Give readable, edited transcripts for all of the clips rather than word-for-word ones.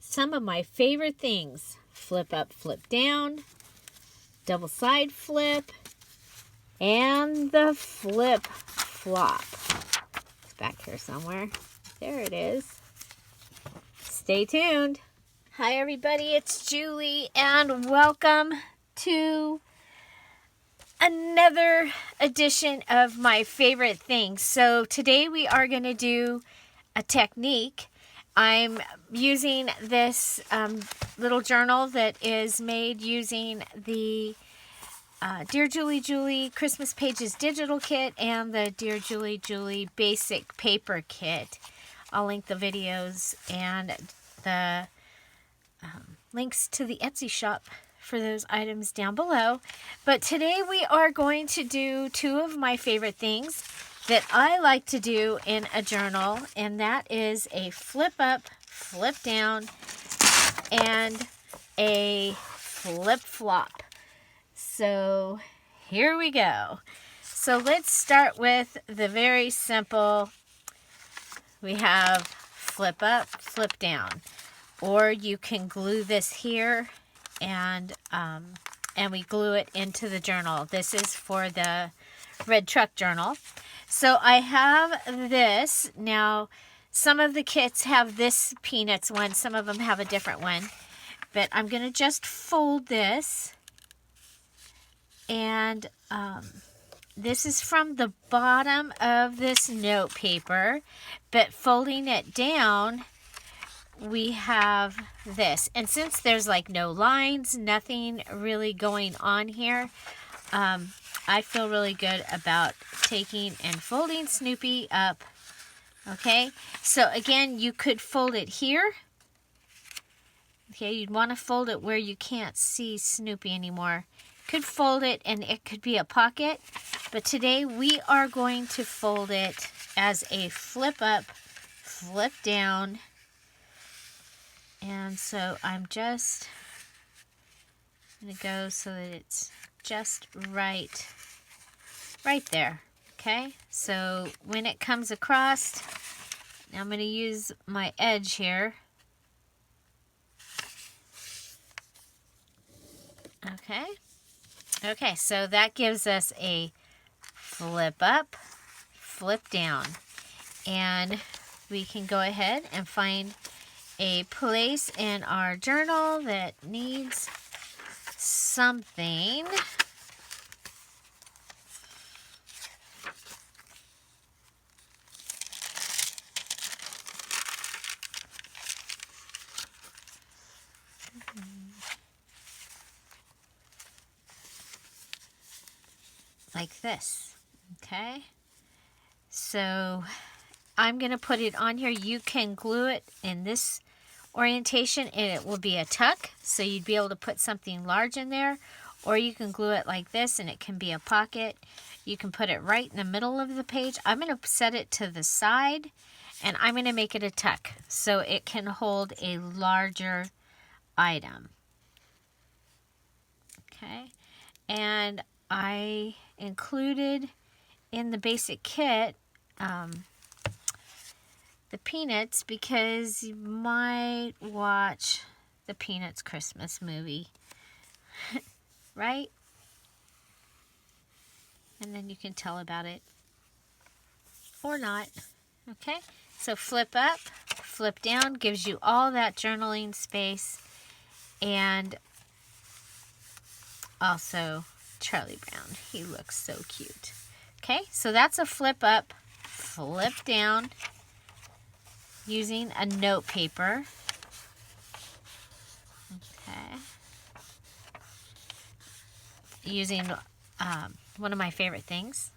some of my favorite things. Flip up, flip down, double side flip, and the flip flop. It's back here somewhere. There it is. Stay tuned. Hi everybody, it's Julie and welcome to another edition of my favorite things. So today we are going to do a technique. I'm using this little journal that is made using the Dear Julie Julie Christmas Pages Digital Kit and the Dear Julie Julie Basic Paper Kit. I'll link the videos and the links to the Etsy shop for those items down below. But today we are going to do two of my favorite things that I like to do in a journal, and that is a flip up, flip down, and a flip flop. So here we go. So let's start with the very simple. We have flip up, flip down, or you can glue this here and we glue it into the journal. This is for the Red Truck Journal. So I have this. Now, some of the kits have this Peanuts one. Some of them have a different one. But I'm going to just fold this. And this is from the bottom of this note paper. But folding it down, we have this. And since there's like no lines, nothing really going on here, I feel really good about taking and folding Snoopy up. Okay, so again, you could fold it here. Okay, you'd want to fold it where you can't see Snoopy anymore. Could fold it and it could be a pocket, but today we are going to fold it as a flip up, flip down. And so I'm just going to go so that it's just right there. Okay, so when it comes across, now I'm going to use my edge here. Okay, so that gives us a flip up, flip down, and we can go ahead and find a place in our journal that needs something. Like this. Okay, so I'm going to put it on here. You can glue it in this orientation and it will be a tuck, so you'd be able to put something large in there, or you can glue it like this and it can be a pocket. You can put it right in the middle of the page. I'm going to set it to the side and I'm going to make it a tuck so it can hold a larger item. Okay, and I included in the basic kit the Peanuts because you might watch the Peanuts Christmas movie, right? And then you can tell about it or not. Okay, so flip up, flip down gives you all that journaling space, and also Charlie Brown. He looks so cute. Okay, so that's a flip up, flip down using a note paper. Okay. Using one of my favorite things,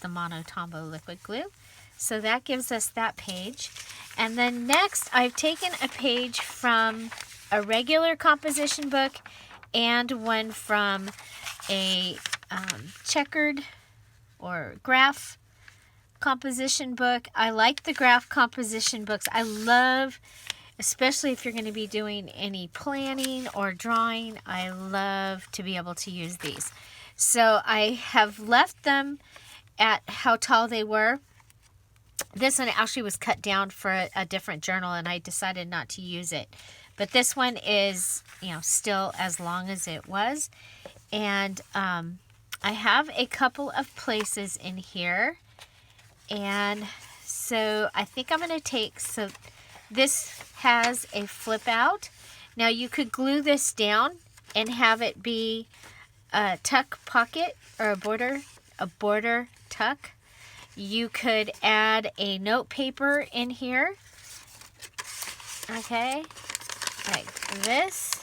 the Mono Tombow liquid glue. So that gives us that page. And then next, I've taken a page from a regular composition book and one from a checkered or graph composition book. I like the graph composition books. I love, especially if you're going to be doing any planning or drawing, I love to be able to use these. So I have left them at how tall they were. This one actually was cut down for a different journal, and I decided not to use it. But this one is, still as long as it was. And I have a couple of places in here. And so I think I'm going to take, so this has a flip out. Now you could glue this down and have it be a tuck pocket or a border tuck. You could add a note paper in here. Okay, like this.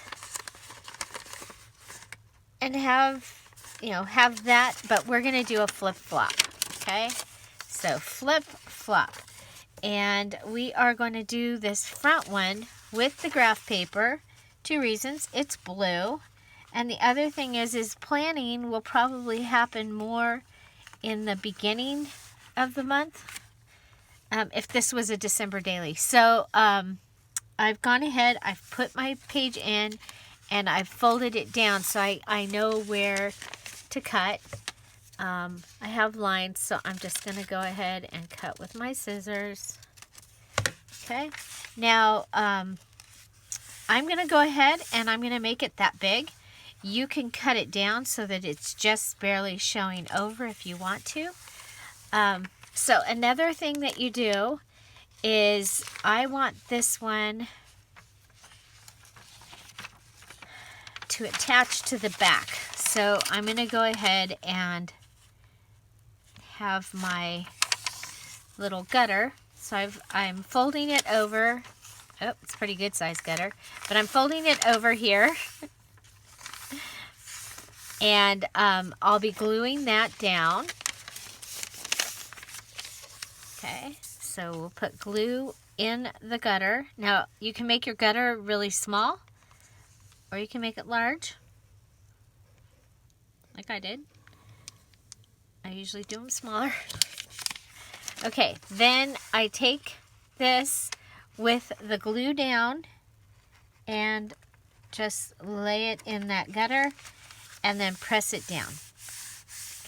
And have that, but we're going to do a flip flop. Okay, so flip flop. And we are going to do this front one with the graph paper. 2 reasons. It's blue. And the other thing is planning will probably happen more in the beginning of the month if this was a December daily. So I've gone ahead, I've put my page in, and I've folded it down so I know where to cut. I have lines, so I'm just going to go ahead and cut with my scissors. Okay, now I'm going to go ahead and I'm going to make it that big. You can cut it down so that it's just barely showing over if you want to. So another thing that you do is I want this one to attach to the back. So I'm going to go ahead and have my little gutter. So I'm folding it over. Oh, it's a pretty good size gutter. But I'm folding it over here. And I'll be gluing that down. Okay, so we'll put glue in the gutter. Now, you can make your gutter really small, or you can make it large, like I did. I usually do them smaller. Okay, then I take this with the glue down and just lay it in that gutter and then press it down.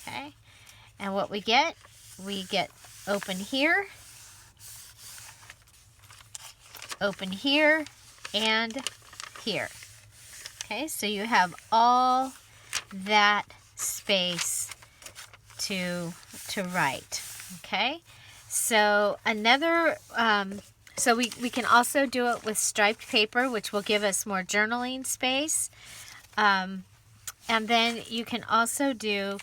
Okay, and what we get open here, and here. Okay, so you have all that space to write. Okay, so another, so we can also do it with striped paper, which will give us more journaling space. And then you can also do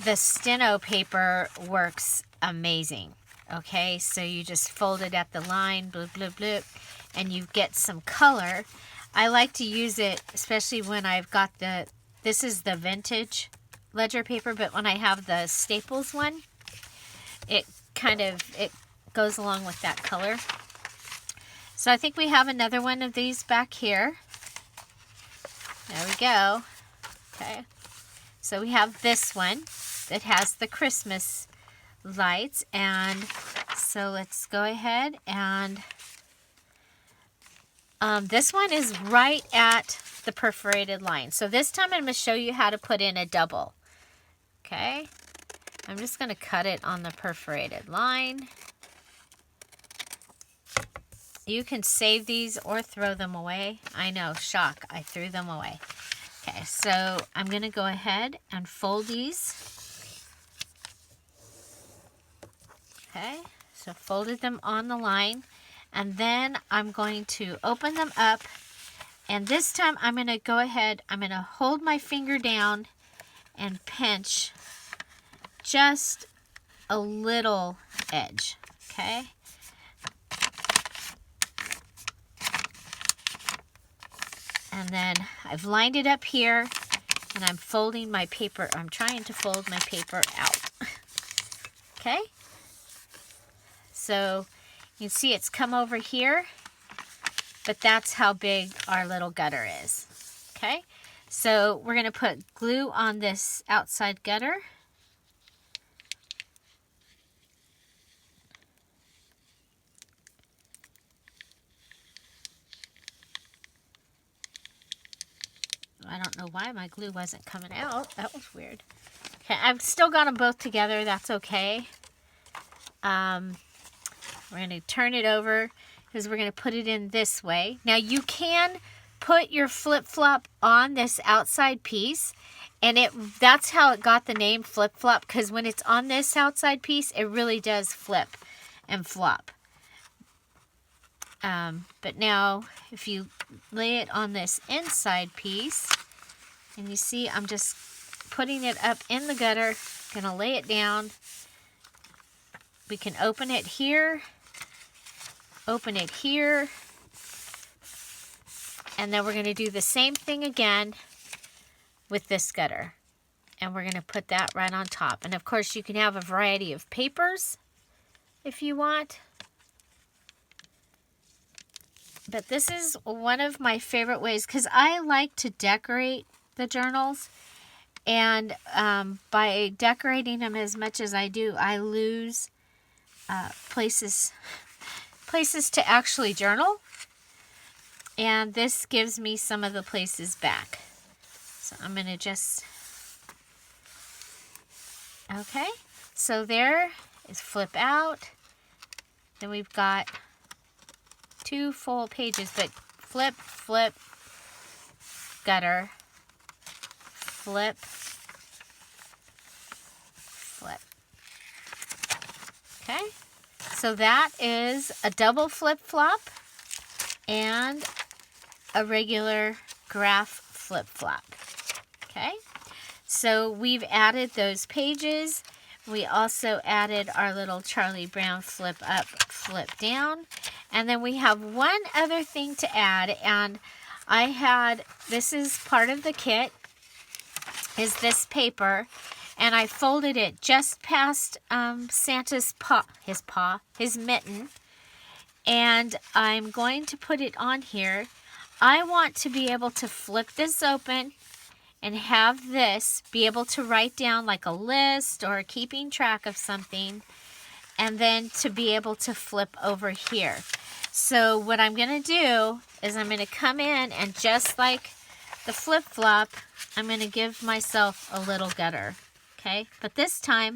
the steno paper, works amazing. Okay, so you just fold it at the line, bloop, bloop, bloop, and you get some color. I like to use it, especially when I've got this is the vintage ledger paper, but when I have the Staples one, it goes along with that color. So I think we have another one of these back here. There we go. Okay, so we have this one that has the Christmas lights, and so let's go ahead and this one is right at the perforated line. So this time I'm going to show you how to put in a double. Okay, I'm just going to cut it on the perforated line. You can save these or throw them away. I know, shock, I threw them away. Okay, so I'm going to go ahead and fold these. Okay, so folded them on the line. And then I'm going to open them up. And this time I'm going to go ahead, I'm going to hold my finger down and pinch just a little edge. Okay. And then I've lined it up here, and I'm folding my paper. I'm trying to fold my paper out. Okay. So you can see it's come over here, but that's how big our little gutter is. Okay. So we're going to put glue on this outside gutter. I don't know why my glue wasn't coming out. That was weird. Okay, I've still got them both together. That's okay. We're going to turn it over because we're going to put it in this way. Now you can put your flip-flop on this outside piece, and that's how it got the name flip-flop, because when it's on this outside piece, it really does flip and flop. But now if you lay it on this inside piece, and you see I'm just putting it up in the gutter, gonna lay it down. We can open it here, open it here, and then we're going to do the same thing again with this gutter. And we're going to put that right on top. And of course you can have a variety of papers if you want. But this is one of my favorite ways because I like to decorate the journals. And by decorating them as much as I do, I lose places to actually journal. And this gives me some of the places back. So I'm going to just... Okay, so there is flip out. Then we've got 2 full pages, but flip, flip, gutter, flip, flip. Okay, so that is a double flip-flop and a regular graph flip-flop. Okay, so we've added those pages. We also added our little Charlie Brown flip up, flip down. And then we have one other thing to add, and this is part of the kit, is this paper, and I folded it just past Santa's his mitten, and I'm going to put it on here. I want to be able to flip this open and have this be able to write down like a list or keeping track of something, and then to be able to flip over here. So what I'm going to do is I'm going to come in, and just like the flip-flop, I'm going to give myself a little gutter. Okay, but this time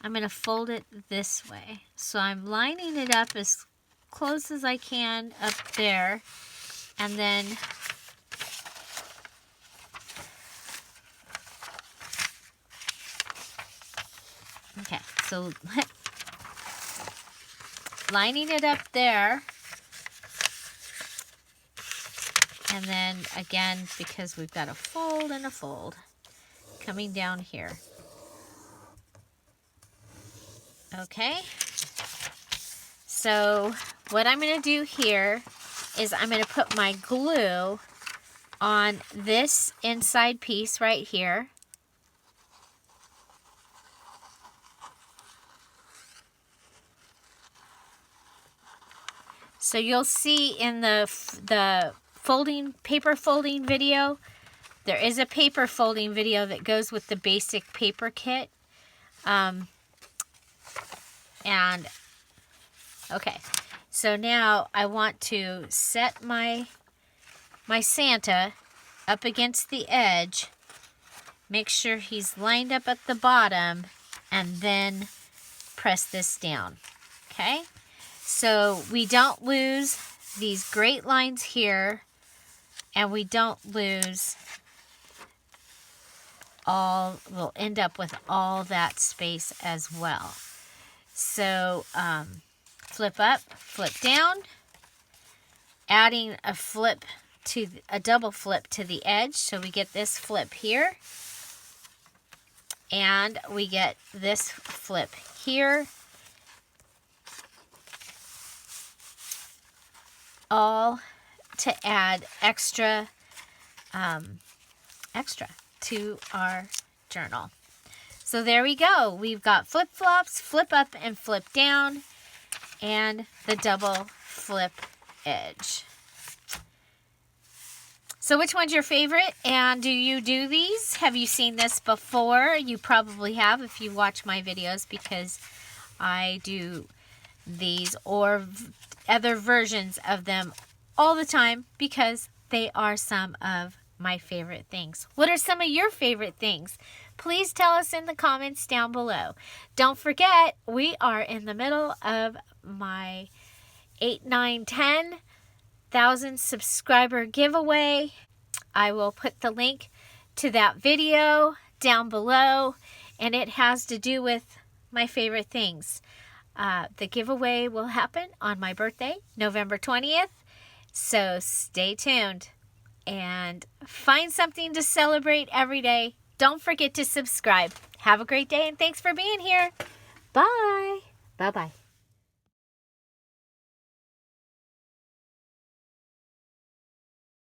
I'm going to fold it this way. So I'm lining it up as close as I can up there, and then okay, so lining it up there, and then again, because we've got a fold and a fold, coming down here. Okay, so what I'm going to do here is I'm going to put my glue on this inside piece right here. So you'll see in the paper folding video, there is a paper folding video that goes with the basic paper kit. And okay, so now I want to set my Santa up against the edge, make sure he's lined up at the bottom, and then press this down. Okay, so we don't lose these great lines here, and we don't lose we'll end up with all that space as well. So flip up, flip down, adding a double flip to the edge, so we get this flip here, and we get this flip here, all to add extra to our journal. So there we go. We've got flip-flops, flip up and flip down, and the double flip edge. So which one's your favorite, and do you do these? Have you seen this before? You probably have if you watch my videos, because I do these or other versions of them all the time, because they are some of my favorite things. What are some of your favorite things? please tell us in the comments down below. Don't forget, we are in the middle of my 8, 9, 10,000 subscriber giveaway. I will put the link to that video down below, and it has to do with my favorite things. The giveaway will happen on my birthday, November 20th, so stay tuned and find something to celebrate every day. Don't forget to subscribe. Have a great day, and thanks for being here. Bye. Bye-bye.